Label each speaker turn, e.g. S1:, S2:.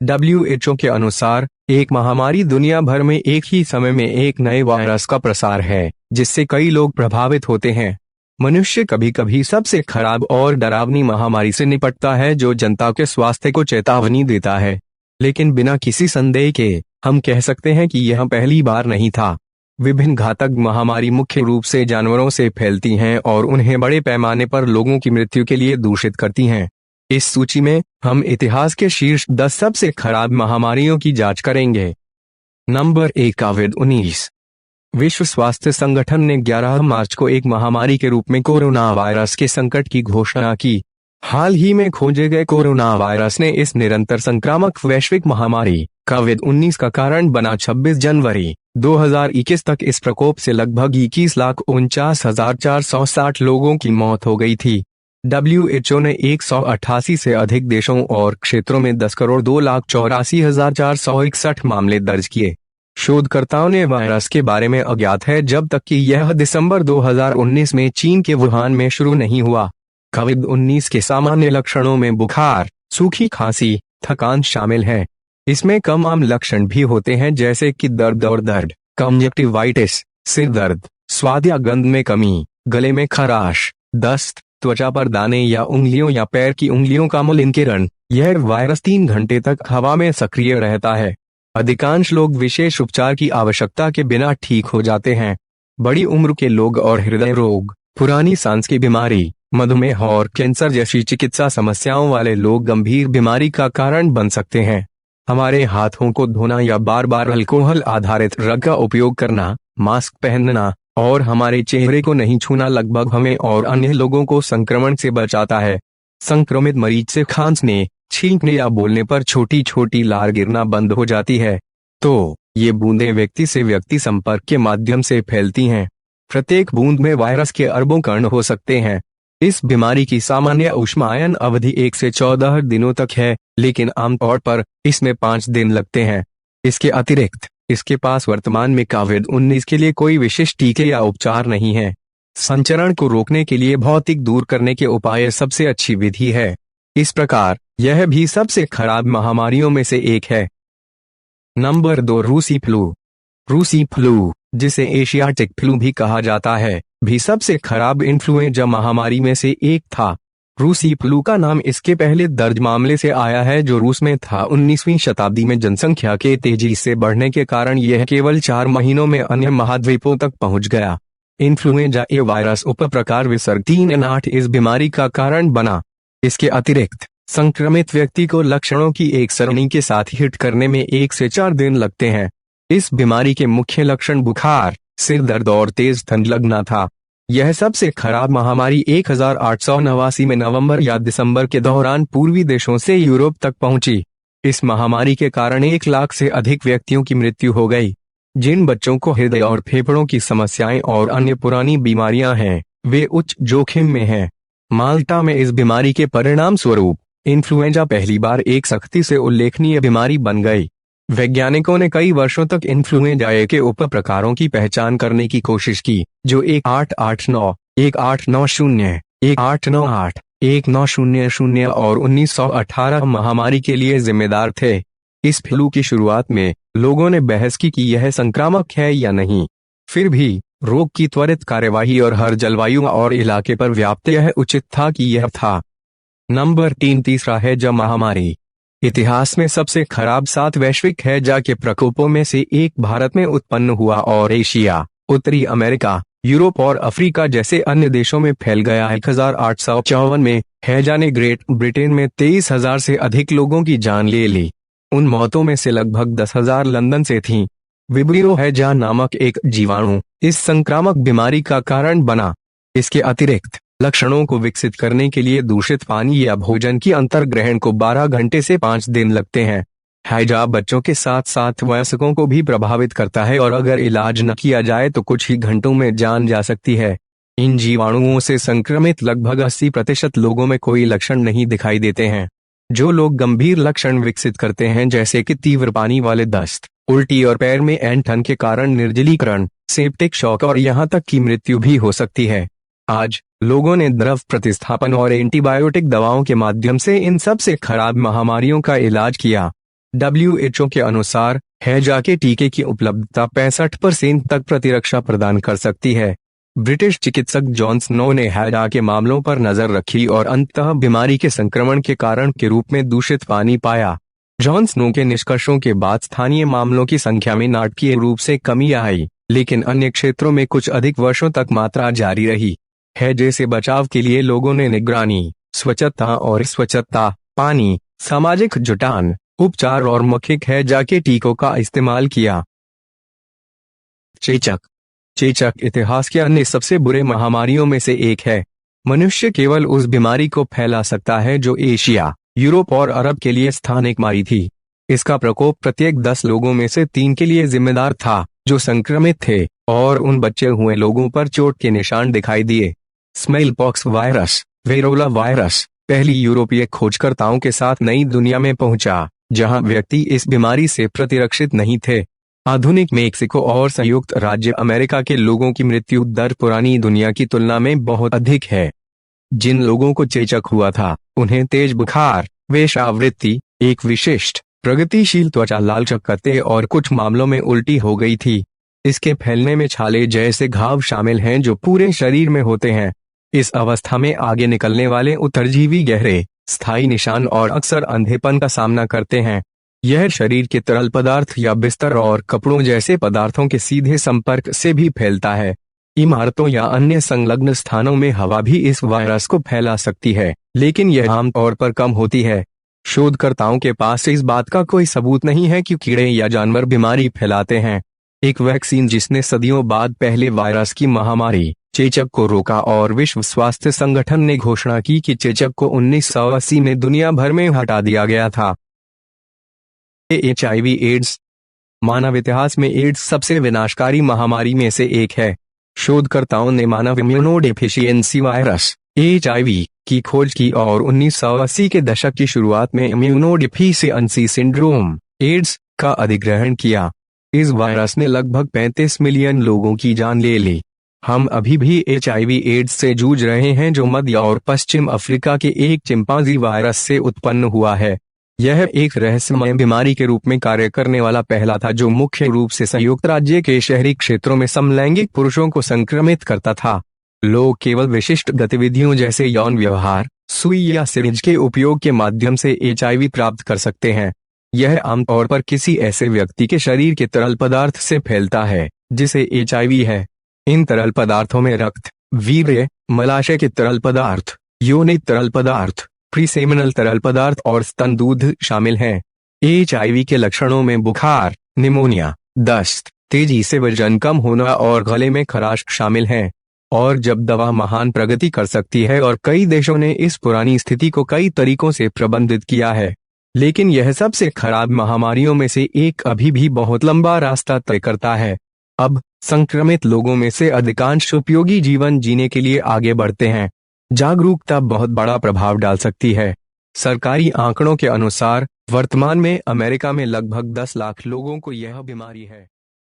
S1: WHO के अनुसार एक महामारी दुनिया भर में एक ही समय में एक नए वायरस का प्रसार है, जिससे कई लोग प्रभावित होते हैं। मनुष्य कभी कभी सबसे खराब और डरावनी महामारी से निपटता है जो जनता के स्वास्थ्य को चेतावनी देता है, लेकिन बिना किसी संदेह के हम कह सकते हैं कि यह पहली बार नहीं था। विभिन्न घातक महामारी मुख्य रूप से जानवरों से फैलती हैं और उन्हें बड़े पैमाने पर लोगों की मृत्यु के लिए दूषित करती हैं। इस सूची में हम इतिहास के शीर्ष 10 सबसे खराब महामारियों की जांच करेंगे। नंबर 1, कोविड-19। विश्व स्वास्थ्य संगठन ने 11 मार्च को एक महामारी के रूप में कोरोना वायरस के संकट की घोषणा की। हाल ही में खोजे गए कोरोना वायरस ने इस निरंतर संक्रामक वैश्विक महामारी कोविड-19 का कारण बना। 26 जनवरी 2021 तक इस प्रकोप से लगभग 21,49,460 लोगों की मौत हो गई थी। WHO ने 188 से अधिक देशों और क्षेत्रों में 10,02,84,461 मामले दर्ज किए। शोधकर्ताओं ने वायरस के बारे में अज्ञात है जब तक कि यह दिसंबर 2019 में चीन के वुहान में शुरू नहीं हुआ। कोविड-19 के सामान्य लक्षणों में बुखार, सूखी खांसी, थकान शामिल है। इसमें कम आम लक्षण भी होते हैं जैसे कि दर्द, कंजक्टिवाइटिस, सिर दर्द, स्वाद या गंध में कमी, गले में खराश, दस्त, त्वचा पर दाने या उंगलियों या पैर की उंगलियों का मलिनीकरण। यह वायरस 3 घंटे तक हवा में सक्रिय रहता है। अधिकांश लोग विशेष उपचार की आवश्यकता के बिना ठीक हो जाते हैं। बड़ी उम्र के लोग और हृदय रोग, पुरानी सांस की बीमारी, मधुमेह और कैंसर जैसी चिकित्सा समस्याओं वाले लोग गंभीर बीमारी का कारण बन सकते हैं। हमारे हाथों को धोना या बार बार अल्कोहल आधारित रंग का उपयोग करना, मास्क पहनना और हमारे चेहरे को नहीं छूना लगभग हमें और अन्य लोगों को संक्रमण से बचाता है। संक्रमित मरीज से खांसने, छींकने या बोलने पर छोटी छोटी लार गिरना बंद हो जाती है, तो ये बूंदें व्यक्ति से व्यक्ति संपर्क के माध्यम से फैलती हैं। प्रत्येक बूंद में वायरस के अरबों कण हो सकते हैं। इस बीमारी की सामान्य ऊष्मायन अवधि 1 से 14 दिनों तक है, लेकिन आमतौर पर इसमें 5 दिन लगते हैं। इसके अतिरिक्त इसके पास वर्तमान में कोविड-19 के लिए कोई विशिष्ट टीके या उपचार नहीं है। संचरण को रोकने के लिए भौतिक दूर करने के उपाय सबसे अच्छी विधि है। इस प्रकार यह भी सबसे खराब महामारियों में से एक है। नंबर 2, रूसी फ्लू। रूसी फ्लू, जिसे एशियाटिक फ्लू भी कहा जाता है, भी सबसे खराब इन्फ्लुएंजा महामारी में से एक था। रूसी फ्लू का नाम इसके पहले दर्ज मामले से आया है जो रूस में था। 19वीं शताब्दी में जनसंख्या के तेजी से बढ़ने के कारण यह केवल 4 महीनों में अन्य महाद्वीपों तक पहुंच गया। इन्फ्लुएंजा ए वायरस उपप्रकार विसर्ग 3N8 इस बीमारी का कारण बना। इसके अतिरिक्त संक्रमित व्यक्ति को लक्षणों की एक सरणी के साथ हिट करने में 1 से 4 दिन लगते हैं। इस बीमारी के मुख्य लक्षण बुखार, सिर दर्द और तेज ठंड लगना था। यह सबसे खराब महामारी 1889 में नवंबर या दिसंबर के दौरान पूर्वी देशों से यूरोप तक पहुंची। इस महामारी के कारण 1 लाख से अधिक व्यक्तियों की मृत्यु हो गई। जिन बच्चों को हृदय और फेफड़ों की समस्याएं और अन्य पुरानी बीमारियां हैं, वे उच्च जोखिम में हैं। माल्टा में इस बीमारी के परिणाम स्वरूप इन्फ्लुएंजा पहली बार एक सख्ती से उल्लेखनीय बीमारी बन गई। वैज्ञानिकों ने कई वर्षों तक इन्फ्लुएंजा ए के उप प्रकारों की पहचान करने की कोशिश की, जो 1889, 1890, 1898, 1900 और 1918 महामारी के लिए जिम्मेदार थे। इस फ्लू की शुरुआत में लोगों ने बहस की कि यह संक्रामक है या नहीं। फिर भी रोग की त्वरित कार्यवाही और हर जलवायु और इलाके पर व्याप्त यह उचित था कि यह था। नंबर 3, तीसरा हैजा महामारी। इतिहास में सबसे खराब 7 वैश्विक हैजा के प्रकोपों में से एक भारत में उत्पन्न हुआ और एशिया, उत्तरी अमेरिका, यूरोप और अफ्रीका जैसे अन्य देशों में फैल गया। 1854 में हैजा ने ग्रेट ब्रिटेन में 23,000 से अधिक लोगों की जान ले ली। उन मौतों में से लगभग 10,000 लंदन से थीं। विब्रियो हैजा नामक एक जीवाणु इस संक्रामक बीमारी का कारण बना। इसके अतिरिक्त लक्षणों को विकसित करने के लिए दूषित पानी या भोजन की अंतर्ग्रहण को 12 घंटे से 5 दिन लगते हैं। हैजा बच्चों के साथ साथ वयस्कों को भी प्रभावित करता है और अगर इलाज न किया जाए तो कुछ ही घंटों में जान जा सकती है। इन जीवाणुओं से संक्रमित लगभग 80% लोगों में कोई लक्षण नहीं दिखाई देते हैं। जो लोग गंभीर लक्षण विकसित करते हैं जैसे कि तीव्र पानी वाले दस्त, उल्टी और पैर में ऐंठन के कारण निर्जलीकरण, सेप्टिक शॉक और यहाँ तक की मृत्यु भी हो सकती है। आज लोगों ने द्रव प्रतिस्थापन और एंटीबायोटिक दवाओं के माध्यम से इन सबसे खराब महामारियों का इलाज किया। WHO के अनुसार हैजा के टीके की उपलब्धता 65% तक प्रतिरक्षा प्रदान कर सकती है। ब्रिटिश चिकित्सक जॉन स्नो ने हैजा के मामलों पर नजर रखी और अंततः बीमारी के संक्रमण के कारण के रूप में दूषित पानी पाया। जॉन स्नो के निष्कर्षों के बाद स्थानीय मामलों की संख्या में नाटकीय रूप से कमी आई, लेकिन अन्य क्षेत्रों में कुछ अधिक वर्षों तक मात्रा जारी रही। हैजे से बचाव के लिए लोगों ने निगरानी, स्वच्छता और स्वच्छता, पानी, सामाजिक जुटान, उपचार और मौखिक हैजा के टीकों का इस्तेमाल किया। चेचक। चेचक इतिहास के अन्य सबसे बुरे महामारियों में से एक है। मनुष्य केवल उस बीमारी को फैला सकता है जो एशिया, यूरोप और अरब के लिए स्थानिक मारी थी। इसका प्रकोप प्रत्येक 10 लोगों में से 3 के लिए जिम्मेदार था जो संक्रमित थे, और उन बचे हुए लोगों पर चोट के निशान दिखाई दिए। स्मेलपॉक्स वायरस, वेरोला वायरस, पहली यूरोपीय खोजकर्ताओं के साथ नई दुनिया में पहुंचा, जहां व्यक्ति इस बीमारी से प्रतिरक्षित नहीं थे। आधुनिक मेक्सिको और संयुक्त राज्य अमेरिका के लोगों की मृत्यु दर पुरानी दुनिया की तुलना में बहुत अधिक है। जिन लोगों को चेचक हुआ था, उन्हें तेज बुखार, वेश्यावृत्ति, एक विशिष्ट प्रगतिशील त्वचा, लाल चकत्ते और कुछ मामलों में उल्टी हो गई थी। इसके फैलने में छाले जैसे घाव शामिल हैं जो पूरे शरीर में होते हैं। इस अवस्था में आगे निकलने वाले उत्तरजीवी गहरे, स्थायी निशान और अक्सर अंधेपन का सामना करते हैं। यह शरीर के तरल पदार्थ या बिस्तर और कपड़ों जैसे पदार्थों के सीधे संपर्क से भी फैलता है। इमारतों या अन्य संलग्न स्थानों में हवा भी इस वायरस को फैला सकती है, लेकिन यह आमतौर पर कम होती है। शोधकर्ताओं के पास इस बात का कोई सबूत नहीं है कि कीड़े या जानवर बीमारी फैलाते हैं। एक वैक्सीन जिसने सदियों बाद पहले वायरस की महामारी चेचक को रोका, और विश्व स्वास्थ्य संगठन ने घोषणा की कि चेचक को 1980 में दुनिया भर में हटा दिया गया था। HIV ads. मानव इतिहास में एड्स सबसे विनाशकारी महामारी में से एक है। शोधकर्ताओं ने मानव इम्यूनोडेफिशिएंसी वायरस HIV की खोज की और 1980 के दशक की शुरुआत में इम्यूनोडेफिशिएंसी सिंड्रोम एड्स का अधिग्रहण किया। इस वायरस ने लगभग 35 मिलियन लोगों की जान ले ली। हम अभी भी HIV एड्स से जूझ रहे हैं, जो मध्य और पश्चिम अफ्रीका के एक चिंपांजी वायरस से उत्पन्न हुआ है। यह एक रहस्यमय बीमारी के रूप में कार्य करने वाला पहला था, जो मुख्य रूप से संयुक्त राज्य के शहरी क्षेत्रों में समलैंगिक पुरुषों को संक्रमित करता था। लोग केवल विशिष्ट गतिविधियों जैसे यौन व्यवहार, सुई या सिरिंज के उपयोग के माध्यम से HIV प्राप्त कर सकते हैं। यह आमतौर पर किसी ऐसे व्यक्ति के शरीर के तरल पदार्थ से फैलता है जिसे HIV है। इन तरल पदार्थों में रक्त, वीर्य, मलाशय के तरल पदार्थ, योनिक तरल पदार्थ, प्रीसेमिनल तरल पदार्थ और स्तन दूध शामिल हैं। HIV के लक्षणों में बुखार, निमोनिया, दस्त, तेजी से वजन कम होना और गले में खराश शामिल हैं। और जब दवा महान प्रगति कर सकती है, और कई देशों ने इस पुरानी स्थिति को कई तरीकों से प्रबंधित किया है, लेकिन यह सबसे खराब महामारियों में से एक अभी भी बहुत लंबा रास्ता तय करता है। अब संक्रमित लोगों में से अधिकांश उपयोगी जीवन जीने के लिए आगे बढ़ते हैं। जागरूकता बहुत बड़ा प्रभाव डाल सकती है। सरकारी आंकड़ों के अनुसार वर्तमान में अमेरिका में लगभग 10 लाख लोगों को यह बीमारी है।